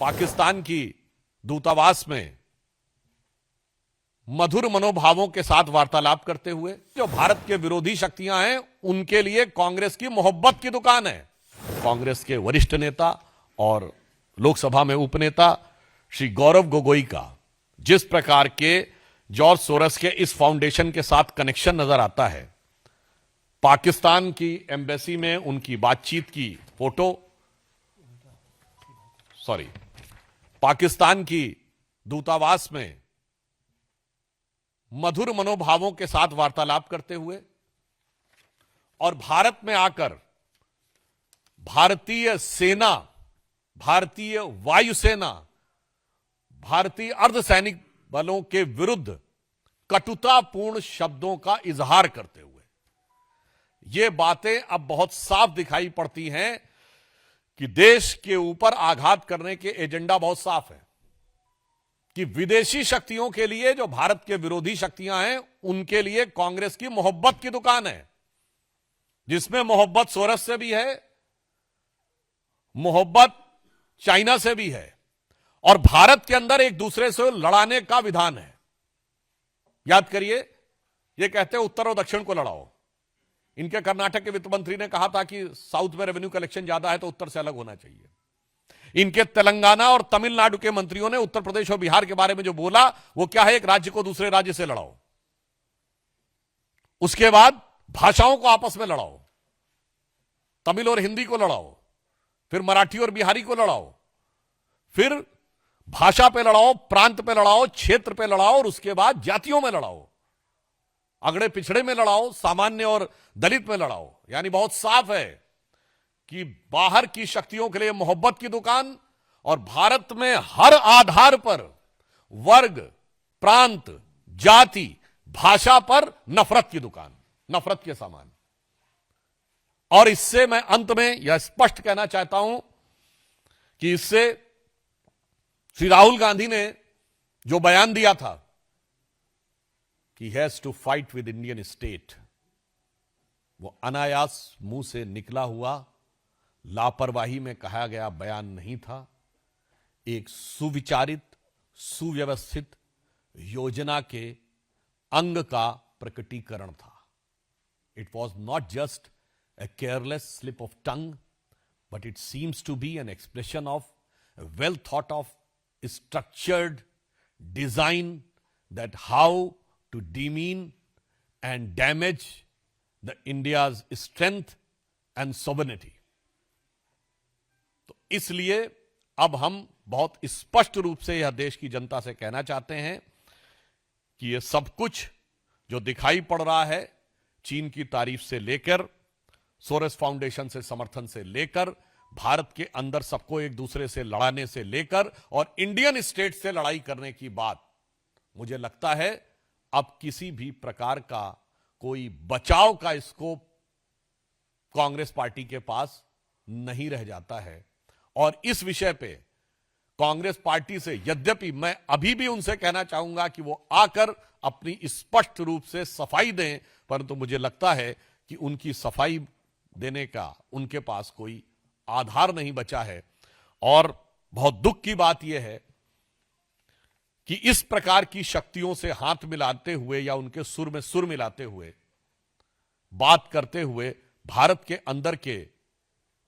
पाकिस्तान की दूतावास में मधुर मनोभावों के साथ वार्तालाप करते हुए जो भारत के विरोधी शक्तियां हैं उनके लिए कांग्रेस की मोहब्बत की दुकान है। कांग्रेस के वरिष्ठ नेता और लोकसभा में उपनेता श्री गौरव गोगोई का जिस प्रकार के जॉर्ज सोरस के इस फाउंडेशन के साथ कनेक्शन नजर आता है, पाकिस्तान की एम्बेसी में उनकी बातचीत की फोटो, पाकिस्तान की दूतावास में मधुर मनोभावों के साथ वार्तालाप करते हुए और भारत में आकर भारतीय सेना, भारतीय वायुसेना, भारतीय अर्धसैनिक बलों के विरुद्ध कटुतापूर्ण शब्दों का इजहार करते हुए ये बातें अब बहुत साफ दिखाई पड़ती हैं कि देश के ऊपर आघात करने के एजेंडा बहुत साफ है कि विदेशी शक्तियों के लिए जो भारत के विरोधी शक्तियां हैं उनके लिए कांग्रेस की मोहब्बत की दुकान है, जिसमें मोहब्बत सोरस से भी है, मोहब्बत चाइना से भी है और भारत के अंदर एक दूसरे से लड़ाने का विधान है। याद करिए, ये कहते हैं उत्तर और दक्षिण को लड़ाओ। इनके कर्नाटक के वित्त मंत्री ने कहा था कि साउथ में रेवेन्यू कलेक्शन ज्यादा है तो उत्तर से अलग होना चाहिए। इनके तेलंगाना और तमिलनाडु के मंत्रियों ने उत्तर प्रदेश और बिहार के बारे में जो बोला वो क्या है, एक राज्य को दूसरे राज्य से लड़ाओ, उसके बाद भाषाओं को आपस में लड़ाओ, तमिल और हिंदी को लड़ाओ, फिर मराठी और बिहारी को लड़ाओ, फिर भाषा पे लड़ाओ, प्रांत पे लड़ाओ, क्षेत्र पे लड़ाओ और उसके बाद जातियों में लड़ाओ, अगड़े पिछड़े में लड़ाओ, सामान्य और दलित में लड़ाओ। यानी बहुत साफ है कि बाहर की शक्तियों के लिए मोहब्बत की दुकान और भारत में हर आधार पर वर्ग, प्रांत, जाति, भाषा पर नफरत की दुकान, नफरत के सामान। और इससे मैं अंत में यह स्पष्ट कहना चाहता हूं कि इससे श्री राहुल गांधी ने जो बयान दिया था कि he has to fight with Indian state, वो अनायास मुंह से निकला हुआ लापरवाही में कहा गया बयान नहीं था, एक सुविचारित, सुव्यवस्थित योजना के अंग का प्रकटीकरण था। It was not just a careless slip of tongue, but it seems to be an expression of a well thought of structured design that how to demean and damage the India's strength and sovereignty। तो इसलिए अब हम बहुत स्पष्ट रूप से यह देश की जनता से कहना चाहते हैं कि यह सब कुछ जो दिखाई पड़ रहा है, चीन की तारीफ से लेकर, सोरस फाउंडेशन से समर्थन से लेकर, भारत के अंदर सबको एक दूसरे से लड़ाने से लेकर और इंडियन स्टेट से लड़ाई करने की बात, मुझे लगता है अब किसी भी प्रकार का कोई बचाव का स्कोप कांग्रेस पार्टी के पास नहीं रह जाता है। और इस विषय पे कांग्रेस पार्टी से यद्यपि मैं अभी भी उनसे कहना चाहूंगा कि वो आकर अपनी स्पष्ट रूप से सफाई दें, परंतु मुझे लगता है कि उनकी सफाई देने का उनके पास कोई आधार नहीं बचा है। और बहुत दुख की बात यह है कि इस प्रकार की शक्तियों से हाथ मिलाते हुए या उनके सुर में सुर मिलाते हुए बात करते हुए भारत के अंदर के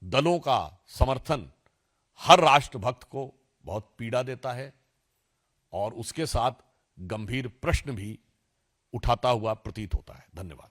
दलों का समर्थन हर राष्ट्रभक्त को बहुत पीड़ा देता है और उसके साथ गंभीर प्रश्न भी उठाता हुआ प्रतीत होता है। धन्यवाद।